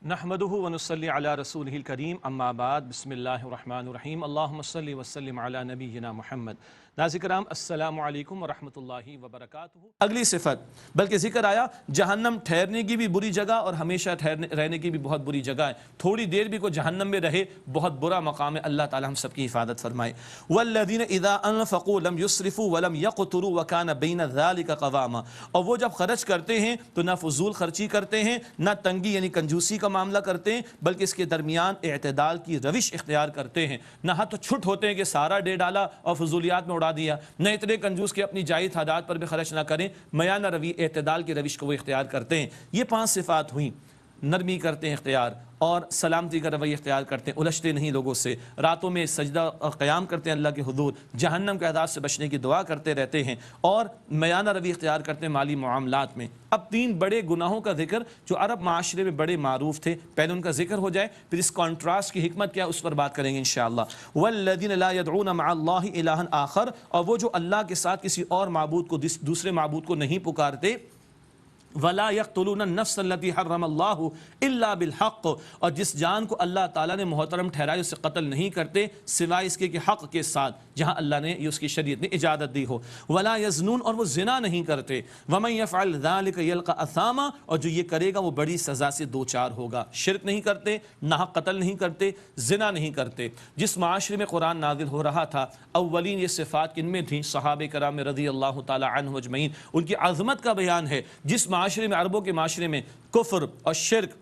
نحمدہ ونصلی علی رسولہ الکریم اما بعد بسم اللہ الرحمن الرحیم اللہم صلی وسلم علی نبینا محمد۔ ناظرین کرام السلام علیکم ورحمۃ اللہ وبرکاتہ۔ اگلی صفت بلکہ ذکر آیا جہنم ٹھہرنے کی بھی بری جگہ اور ہمیشہ رہنے کی بھی بہت بری جگہ ہے، تھوڑی دیر بھی کوئی جہنم میں رہے بہت برا مقام ہے، اللہ تعالی ہم سب کی حفاظت فرمائے۔ والذین اذا انفقوا لم يسرفوا ولم يقتروا وكان بین ذلک قواما، اور وہ جب خرچ کرتے ہیں تو نہ فضول خرچی کرتے ہیں نہ تنگی یعنی کنجوسی کا معاملہ کرتے ہیں، بلکہ اس کے درمیان اعتدال کی روش اختیار کرتے ہیں، نہ ہاتھ چھٹ ہوتے ہیں کہ سارا دے ڈالا اور فضولیات میں اڑا دیا، نہ اتنے کنجوس کے اپنی جائز حاجات پر بھی خرچ نہ کریں، میانہ روی اعتدال کی روش کو وہ اختیار کرتے ہیں۔ یہ 5 صفات ہوئیں، نرمی کرتے ہیں اختیار اور سلامتی کا رویہ اختیار کرتے ہیں، الجھتے نہیں لوگوں سے، راتوں میں سجدہ اور قیام کرتے ہیں اللہ کے حضور، جہنم کے عذاب سے بچنے کی دعا کرتے رہتے ہیں اور میانہ روی اختیار کرتے ہیں مالی معاملات میں۔ اب 3 بڑے گناہوں کا ذکر جو عرب معاشرے میں بڑے معروف تھے، پہلے ان کا ذکر ہو جائے پھر اس کانٹراسٹ کی حکمت کیا اس پر بات کریں گے انشاءاللہ۔ والذین لا يدعون مع اللہ الہا آخر، اور وہ جو اللہ کے ساتھ کسی اور معبود کو دوسرے معبود کو نہیں پکارتے، وَلَا يَقْتُلُونَ النَّفْسَ الَّتِي حَرَّمَ اللَّهُ إِلَّا بِالْحَقِّ، اور جس جان کو اللہ تعالیٰ نے محترم ٹھہرائی اسے قتل نہیں کرتے سوائے اس کے کہ حق کے ساتھ، جہاں اللہ نے اس کی شریعت نے اجازت دی ہو۔ وَلَا يَزْنُونَ، اور وہ زنا نہیں کرتے۔ وَمَنْ يَفْعَلْ ذَلِكَ يَلْقَ أَثَامًا، اور جو یہ کرے گا وہ بڑی سزا سے دوچار ہوگا۔ شرک نہیں کرتے، ناحق قتل نہیں کرتے، زنا نہیں کرتے۔ جس معاشرے میں قرآن نازل ہو رہا تھا اولین یہ صفات کن میں تھیں؟ صحابہ کرام رضی اللہ تعالی عنہ اجمعین، ان کی عظمت کا بیان ہے۔ جس معاشرے میں، عربوں کے معاشرے میں کفر اور شرک،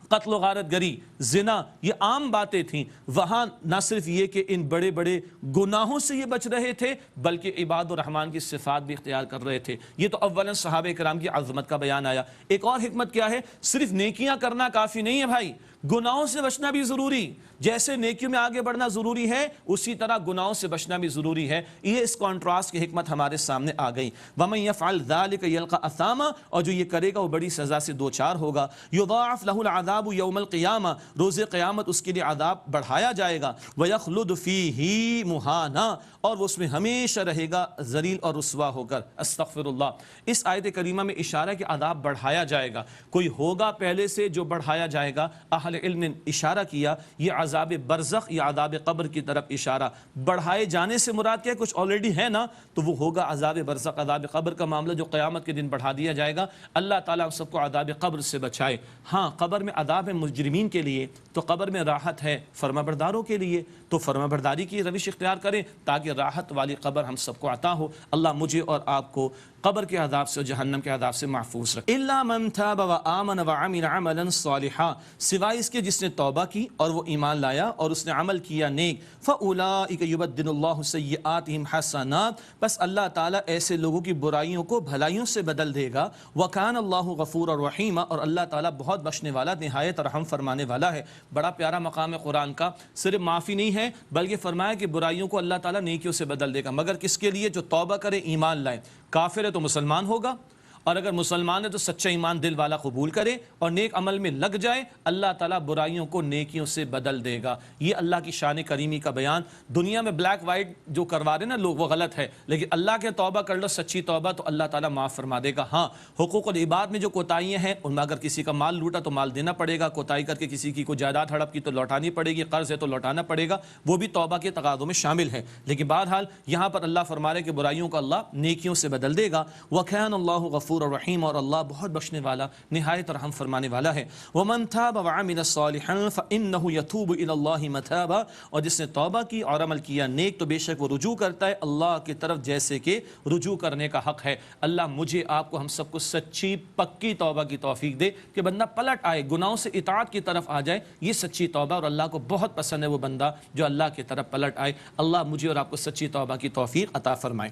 قتل و غارت گری، زنا یہ عام باتیں تھیں، وہاں نہ صرف یہ کہ ان بڑے بڑے گناہوں سے یہ بچ رہے تھے بلکہ عباد الرحمن کی صفات بھی اختیار کر رہے تھے۔ یہ تو اولاً صحابہ کرام کی عظمت کا بیان آیا۔ ایک اور حکمت کیا ہے؟ صرف نیکیاں کرنا کافی نہیں ہے بھائی، گناہوں سے بچنا بھی ضروری، جیسے نیکیوں میں آگے بڑھنا ضروری ہے اسی طرح گناہوں سے بچنا بھی ضروری ہے۔ یہ اس کانٹراسٹ کی حکمت ہمارے سامنے آ گئی۔ وَمَنْ يَفْعَلْ ذَلِكَ يَلْقَ أَثَامًا، اور جو یہ کرے گا وہ بڑی سزا سے دوچار ہوگا۔ يُضَاعَفْ لَهُ الْعَذَابُ يَوْمَ الْقِيَامَةِ، روز قیامت اس کے لیے عذاب بڑھایا جائے گا۔ وَيَخْلُدُ فِيهِ مُهَانًا، اور وہ اس میں ہمیشہ رہے گا ذلیل اور رسوا ہو کر۔ استغفر اللہ۔ اس آیت کریمہ میں اشارہ کہ عذاب بڑھایا جائے گا، کوئی ہوگا پہلے سے جو بڑھایا جائے گا۔ اہل علم نے اشارہ کیا یہ عذاب برزخ یا عذاب قبر کی طرف اشارہ، بڑھائے جانے سے مراد کیا ہے؟ کچھ آلریڈی ہے نا، تو وہ ہوگا عذاب برزخ، عذاب قبر کا معاملہ جو قیامت کے دن بڑھا دیا جائے گا۔ اللہ تعالیٰ ہم سب کو عذاب قبر سے بچائے۔ ہاں، قبر میں عذاب ہے مجرمین کے لیے، تو قبر میں راحت ہے فرمانبرداروں کے لیے، تو فرمانبرداری کی روش اختیار کریں تاکہ راحت والی قبر ہم سب کو عطا ہو۔ اللہ مجھے اور آپ کو قبر کے عذاب سے اور جہنم کے عذاب سے محفوظ رکھے۔ الا من تاب وآمن وعمل عملا صالحا، سوائے اس کے جس نے توبہ کی اور وہ ایمان لایا اور اس نے عمل کیا نیک، فاولئک یبدل اللہ سیئاتہم حسنات، بس اللہ تعالیٰ ایسے لوگوں کی برائیوں کو بھلائیوں سے بدل دے گا۔ وکان اللہ غفورا رحیما، اور اللہ تعالیٰ بہت بخشنے والا نہایت رحم فرمانے والا ہے۔ بڑا پیارا مقام ہے قرآن کا، صرف معافی نہیں ہے بلکہ فرمایا کہ برائیوں کو اللہ تعالیٰ نیکیوں سے بدل دے گا، مگر کس کے لیے؟ جو توبہ کرے، ایمان لائے۔ کافر ہے تو مسلمان ہوگا، اور اگر مسلمان ہے تو سچا ایمان دل والا قبول کرے اور نیک عمل میں لگ جائے، اللہ تعالیٰ برائیوں کو نیکیوں سے بدل دے گا۔ یہ اللہ کی شان کریمی کا بیان۔ دنیا میں بلیک وائٹ جو کروا رہے نا لوگ وہ غلط ہے، لیکن اللہ کے توبہ کر لو سچی توبہ تو اللہ تعالیٰ معاف فرما دے گا۔ ہاں، حقوق العباد میں جو کوتاہیاں ہیں ان میں اگر کسی کا مال لوٹا تو مال دینا پڑے گا، کوتاہی کر کے کسی کی کوئی جائیداد ہڑپ کی تو لوٹانی پڑے گی، قرض ہے تو لوٹانا پڑے گا، وہ بھی توبہ کے تقاضوں میں شامل ہے۔ لیکن بہرحال یہاں پر اللہ فرما رہے کہ برائیوں کو اللہ نیکیوں سے بدل دے گا۔ وَكَانَ اللَّهُ غَفُورًا رَحِيمًا، اور اللہ بہت بخشنے والا نہایت رحم فرمانے والا ہے۔ وَمَن تَابَ وَعَمِلَ صَالِحًا فَإِنَّهُ يَتُوبُ إِلَى اللَّهِ مَتَابًا، اور جس نے توبہ کی اور عمل کیا نیک تو بے شک وہ رجوع کرتا ہے اللہ کی طرف جیسے کہ رجوع کرنے کا حق ہے۔ اللہ مجھے آپ کو ہم سب کو سچی پکی توبہ کی توفیق دے کہ بندہ پلٹ آئے، گناہوں سے اطاعت کی طرف آ جائے، یہ سچی توبہ، اور اللہ کو بہت پسند ہے وہ بندہ جو اللہ کی طرف پلٹ آئے۔ اللہ مجھے اور آپ کو سچی توبہ کی توفیق عطا فرمائے۔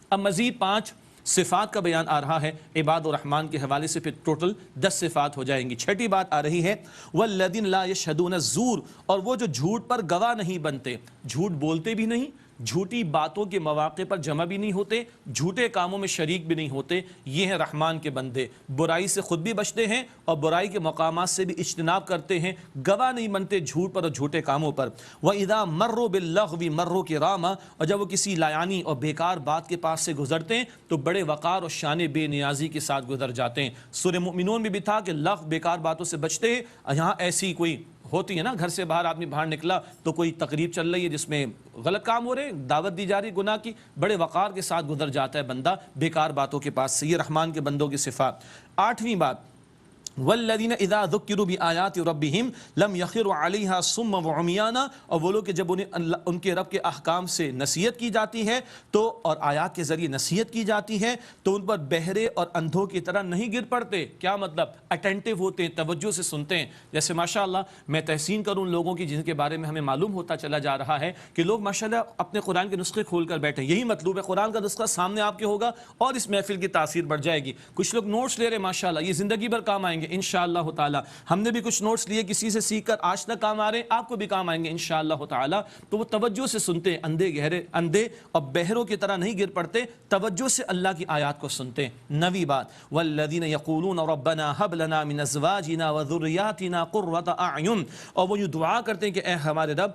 اب مزید 5 صفات کا بیان آ رہا ہے عباد الرحمن کے حوالے سے، پھر ٹوٹل 10 صفات ہو جائیں گی۔ چھٹی بات آ رہی ہے والذین لا یشہدون الزور، اور وہ جو جھوٹ پر گواہ نہیں بنتے، جھوٹ بولتے بھی نہیں جھوٹی باتوں کے مواقع پر جمع بھی نہیں ہوتے، جھوٹے کاموں میں شریک بھی نہیں ہوتے، یہ ہیں رحمان کے بندے، برائی سے خود بھی بچتے ہیں اور برائی کے مقامات سے بھی اجتناب کرتے ہیں، گواہ نہیں بنتے جھوٹ پر اور جھوٹے کاموں پر۔ وَإِذَا مَرُّوا بِاللَّغْوِ مَرُّوا كِرَامًا، اور جب وہ کسی لایانی اور بیکار بات کے پاس سے گزرتے ہیں تو بڑے وقار اور شان بے نیازی کے ساتھ گزر جاتے ہیں۔ سورہ مومنون میں بھی تھا کہ لغو بیکار باتوں سے بچتے ہیں، یہاں ایسی کوئی ہوتی ہے نا، گھر سے باہر آدمی باہر نکلا تو کوئی تقریب چل رہی ہے جس میں غلط کام ہو رہے ہیں، دعوت دی جا رہی گناہ کی، بڑے وقار کے ساتھ گزر جاتا ہے بندہ بیکار باتوں کے پاس سے۔ یہ رحمان کے بندوں کی صفات۔ آٹھویں بات، والذین اذا ذکروا بآیات ربہم لم یخروا علیہا صما وعمیانا، اور وہ لوگ کہ جب انہیں ان کے رب کے احکام سے نصیحت کی جاتی ہے تو اور آیات کے ذریعے نصیحت کی جاتی ہے تو ان پر بہرے اور اندھوں کی طرح نہیں گر پڑتے۔ کیا مطلب؟ اٹینٹیو ہوتے ہیں، توجہ سے سنتے ہیں۔ جیسے ماشاءاللہ میں تحسین کروں ان لوگوں کی جن کے بارے میں ہمیں معلوم ہوتا چلا جا رہا ہے کہ لوگ ماشاءاللہ اپنے قرآن کے نسخے کھول کر بیٹھے، یہی مطلوب ہے، قرآن کا نسخہ سامنے آپ کے ہوگا اور اس محفل کی تاثیر بڑھ جائے گی۔ کچھ لوگ نوٹس لے رہے ہیں ماشاءاللہ، یہ زندگی بھر کام آئیں گے انشاءاللہ تعالی۔ ہم نے بھی کچھ نوٹس لیے کسی سے سیکھ کر آج تک کام آ رہے ہیں، آپ کو بھی کام آئیں گے انشاءاللہ تعالی۔ تو وہ توجہ سے سنتے ہیں، اندھے اور بہروں کی طرح نہیں گر پڑتے، توجہ سے اللہ کی آیات کو سنتے ہیں۔ نویں بات، والذین یقولون ربنا هب لنا من ازواجنا وذریاتنا قرۃ اعین، اور وہ یہ دعا کرتے ہیں کہ اے ہمارے رب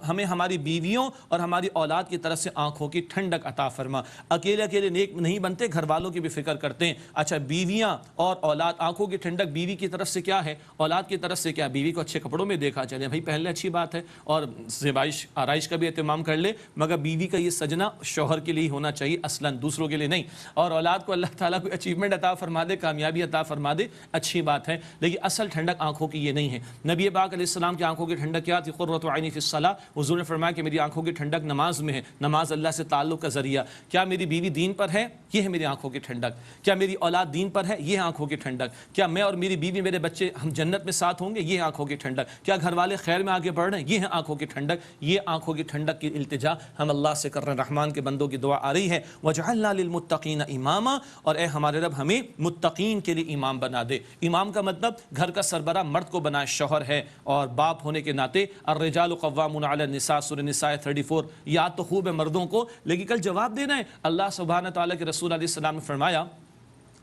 ہمیں ہماری بیویوں اور ہماری اولاد کی طرف سے آنکھوں کی ٹھنڈک عطا فرما۔ اکیلے نیک نہیں بنتے، گھر والوں کی بھی فکر کرتے ہیں۔ اچھا، بیویاں اور اولاد، آنکھوں کی ٹھنڈک بیوی کی طرف سے کیا ہے، اولاد کی طرف سے کیا؟ بیوی کو اچھے کپڑوں میں دیکھا، چلے بھائی پہلے اچھی بات ہے، اور زیبائش آرائش کا بھی اہتمام کر لے، مگر بیوی کا یہ سجنا شوہر کے لیے ہونا چاہیے اصلاً، دوسروں کے لیے نہیں۔ اور اولاد کو اللہ تعالیٰ کوئی اچیومنٹ عطا فرما دے، کامیابی عطا فرما دے، اچھی بات ہے، لیکن اصل ٹھنڈک آنکھوں کی یہ نہیں ہے۔ نبی پاک علیہ السلام کی آنکھوں کی ٹھنڈک کیا تھی؟ قرۃ عینی فی الصلاۃ، حضور نے فرمایا کہ میری آنکھوں کی ٹھنڈک نماز میں ہے، نماز اللہ سے تعلق کا ذریعہ۔ کیا میری بیوی دین پر ہے؟ یہ ہے میری آنکھوں کی ٹھنڈک۔ کیا میری اولاد دین پر ہے؟ یہ ہے آنکھوں کی ٹھنڈک۔ کیا میں اور میری بیوی میرے بچے ہم جنت میں ساتھ ہوں گے؟ یہ ہے آنکھوں کی ٹھنڈک۔ کیا گھر والے خیر میں آگے بڑھ رہے ہیں؟ یہ ہے آنکھوں کی ٹھنڈک۔ یہ آنکھوں کی ٹھنڈک کی التجا ہم اللہ سے کر رہے ہیں، رحمان کے بندوں کی دعا آ رہی ہے، وَجَعَلْنَا لِلْمُتَّقِينَ إِمَامًا، اور اے ہمارے رب ہمیں متقین کے لیے امام بنا دے۔ امام کا مطلب گھر کا سربراہ مرد کو بنائے، شوہر ہے اور باپ ہونے کے ناطے، الرجال قوامون علی النساء، سورہ نساء 34۔ یاد تو خوب ہے مردوں کو، لیکن کل جواب دینا ہے۔ اللہ سبحانہ تعالیٰ کے رسول علیہ السلام نے فرمایا،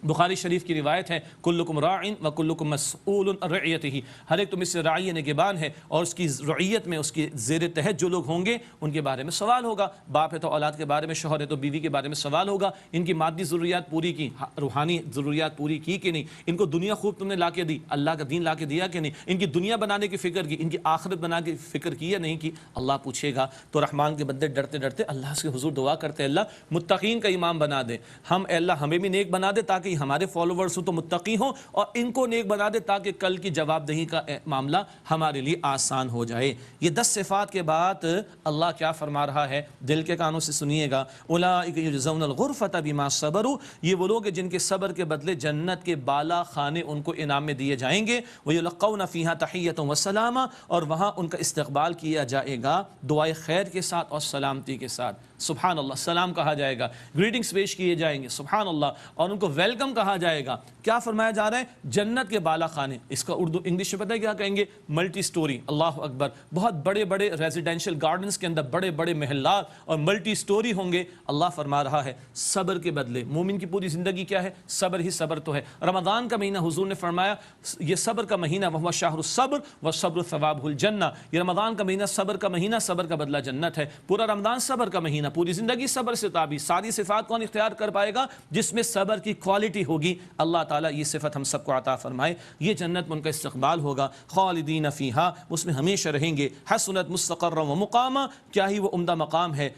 بخاری شریف کی روایت ہے، کلکم راعٍ وکلکم مسئول عن رعیتہ، ہر ایک تم اس سے راعی نگہبان ہے اور اس کی رعیت میں اس کی زیر تحت جو لوگ ہوں گے ان کے بارے میں سوال ہوگا۔ باپ ہے تو اولاد کے بارے میں، شوہر ہے تو بیوی کے بارے میں سوال ہوگا، ان کی مادی ضروریات پوری کی، روحانی ضروریات پوری کی کہ نہیں، ان کو دنیا خوب تم نے لا کے دی، اللہ کا دین لا کے دیا کہ نہیں، ان کی دنیا بنانے کی فکر کی، ان کی آخرت بنانے کی فکر کی یا نہیں کی، اللہ پوچھے گا۔ تو رحمان کے بندے ڈرتے ڈرتے اللہ سے حضور دعا کرتے، اللہ متقین کا امام بنا دے، اے اللہ ہمیں بھی نیک بنا دے تاکہ ہمارے فالوورز ہوں تو متقی ہوں، اور ان کو نیک بنا دے تاکہ کل کی جواب دہی کا معاملہ ہمارے لیے آسان ہو جائے۔ یہ 10 صفات کے بعد اللہ کیا فرما رہا ہے، دل کے کانوں سے سنیے گا، اولئک یجزون الغرفۃ بما صبروا، یہ وہ لوگ جن کے صبر کے بدلے جنت کے بالا خانے ان کو انعام میں دیے جائیں گے، ویلقون فیہا تحیۃ وسلاما، اور وہاں ان کا استقبال کیا جائے گا دعائے خیر کے ساتھ اور سلامتی کے ساتھ۔ سبحان اللہ، سلام کہا جائے گا، گریٹنگز پیش کیے جائیں گے، سبحان اللہ، اور ان کو ویلکم کہا جائے گا۔ کیا فرمایا جا رہا ہے؟ جنت کے بالا خانے، اس کا اردو انگلش میں پتہ ہے کیا کہیں گے؟ ملٹی سٹوری، اللہ اکبر، بہت بڑے بڑے ریزیڈینشل گارڈنز کے اندر بڑے بڑے محلات اور ملٹی سٹوری ہوں گے۔ اللہ فرما رہا ہے صبر کے بدلے، مومن کی پوری زندگی کیا ہے؟ صبر ہی صبر تو ہے۔ رمضان کا مہینہ حضور نے فرمایا یہ صبر کا مہینہ، وہو شہر الصبر والصبر ثوابہ الجنہ، یہ رمضان کا مہینہ صبر کا مہینہ، صبر کا بدلہ جنت ہے۔ پورا رمضان صبر کا مہینہ، پوری زندگی صبر سے تعبیر۔ ساری صفات کون اختیار کر پائے گا؟ جس میں صبر کی کوالٹی ہوگی۔ اللہ تعالیٰ یہ صفت ہم سب کو عطا فرمائے۔ یہ جنت میں ان کا استقبال ہوگا، خالدین فیہا، اس میں ہمیشہ رہیں گے، حسنت مستقرا و مقاما، کیا ہی وہ عمدہ مقام ہے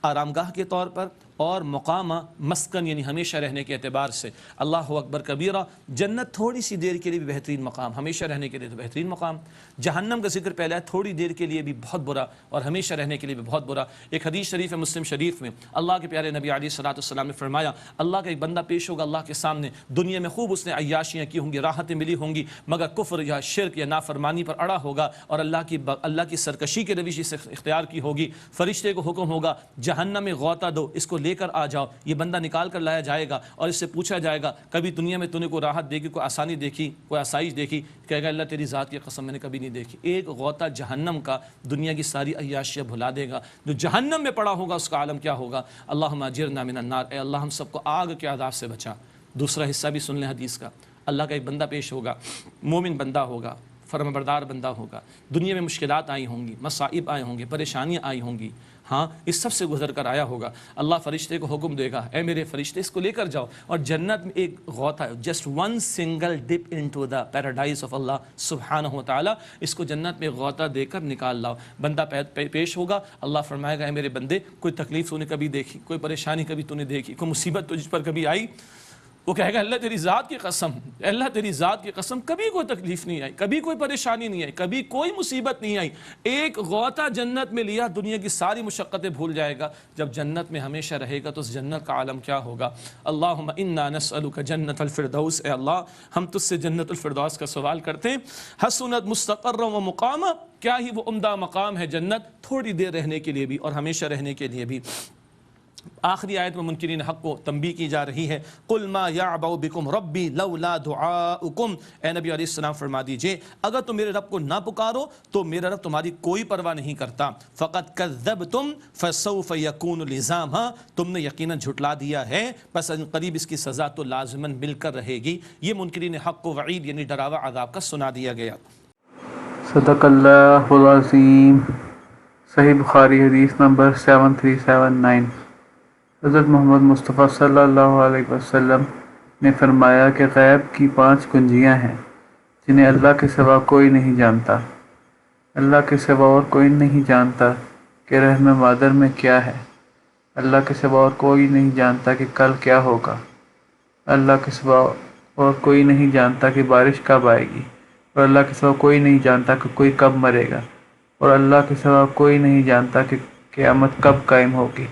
آرام گاہ کے طور پر، اور مقامہ مسکن یعنی ہمیشہ رہنے کے اعتبار سے۔ اللہ اکبر کبیرہ، جنت تھوڑی سی دیر کے لیے بھی بہترین مقام، ہمیشہ رہنے کے لیے تو بہترین مقام۔ جہنم کا ذکر پہلا ہے، تھوڑی دیر کے لیے بھی بہت برا اور ہمیشہ رہنے کے لیے بھی بہت برا۔ ایک حدیث شریف ہے مسلم شریف میں، اللہ کے پیارے نبی علیہ الصلوۃ والسلام نے فرمایا، اللہ کا ایک بندہ پیش ہوگا اللہ کے سامنے، دنیا میں خوب اس نے عیاشیاں کی ہوں گی، راحتیں ملی ہوں گی، مگر کفر یا شرک یا نافرمانی پر اڑا ہوگا اور اللہ کی سرکشی کے روش سے اختیار کی ہوگی۔ فرشتے کو حکم ہوگا جہنم میں غوطہ دو، اس کو لے کر آ جاؤ. یہ بندہ نکال کر لایا جائے گا اور اس سے پوچھا جائے گا کبھی دنیا میں تو نے کوئی راحت دیکھی, کوئی آسانی دیکھی, کوئی آسائش دیکھی؟ کہے گا اللہ تیری ذات کی قسم میں نے کبھی نہیں دیکھی. ایک غوطہ جہنم کا دنیا کی ساری عیاشیاں بھلا دے گا. جو جہنم میں پڑا ہوگا اس کا عالم کیا ہوگا؟ اللہم اجرنا من النار, اے اللہ ہم سب کو آگ کے عذاب سے بچا. دوسرا حصہ بھی سن لیں حدیث کا. اللہ کا ایک بندہ پیش ہوگا, مومن بندہ ہوگا, فرمانبردار بندہ ہوگا. دنیا میں مشکلات آئی ہوں گی, مصائب آئے ہوں گے, پریشانیاں آئی ہوں گی, ہاں اس سب سے گزر کر آیا ہوگا. اللہ فرشتے کو حکم دے گا, اے میرے فرشتے اس کو لے کر جاؤ. اور جنت میں ایک غوطہ ہے, just one single dip into the paradise of اللہ سبحانہ و تعالیٰ, اس کو جنت میں غوطہ دے کر نکال لاؤ. بندہ پیش ہوگا, اللہ فرمائے گا اے میرے بندے کوئی تکلیف تو نے کبھی دیکھی, کوئی پریشانی کبھی تو نے دیکھی, کوئی مصیبت تجھ پر کبھی آئی؟ وہ کہے گا اللہ تیری ذات کی قسم, اللہ تیری ذات کی قسم کبھی کوئی تکلیف نہیں آئی, کبھی کوئی پریشانی نہیں آئی, کبھی کوئی مصیبت نہیں آئی. ایک غوطہ جنت میں لیا, دنیا کی ساری مشقتیں بھول جائے گا. جب جنت میں ہمیشہ رہے گا تو اس جنت کا عالم کیا ہوگا؟ اللہم انا نسألک جنت الفردوس, اے اللہ ہم تجھ سے جنت الفردوس کا سوال کرتے ہیں. حسنت مستقرا و مقاما, کیا ہی وہ عمدہ مقام ہے جنت, تھوڑی دیر رہنے کے لیے بھی اور ہمیشہ رہنے کے لیے بھی. آخری آیت میں منکرین حق کو تنبیہ کی جا رہی ہے. قل ما یعبأ بکم ربی لولا دعاؤکم, اے نبی علیہ السلام فرما دیجئے اگر تم میرے رب کو نہ پکارو تو میرا رب تمہاری کوئی پرواہ نہیں کرتا. فقد کذبتم فسوف یکون لزاما, تم نے یقیناً جھٹلا دیا ہے بس ان قریب اس کی سزا تو لازماً مل کر رہے گی. یہ منکرین حق کو وعید یعنی ڈراوا عذاب کا سنا دیا گیا. صدق اللہ العظیم. صحیح بخاری حدیث نمبر 7379. حضرت محمد مصطفیٰ صلی اللہ علیہ وسلم نے فرمایا کہ غیب کی 5 کنجیاں ہیں جنہیں اللہ کے سوا کوئی نہیں جانتا. اللہ کے سوا اور کوئی نہیں جانتا کہ رحم مادر میں کیا ہے. اللہ کے سوا اور کوئی نہیں جانتا کہ کل کیا ہوگا. اللہ کے سوا اور کوئی نہیں جانتا کہ بارش کب آئے گی. اور اللہ کے سوا کوئی نہیں جانتا کہ کوئی کب مرے گا. اور اللہ کے سوا کوئی نہیں جانتا کہ قیامت کب قائم ہوگی.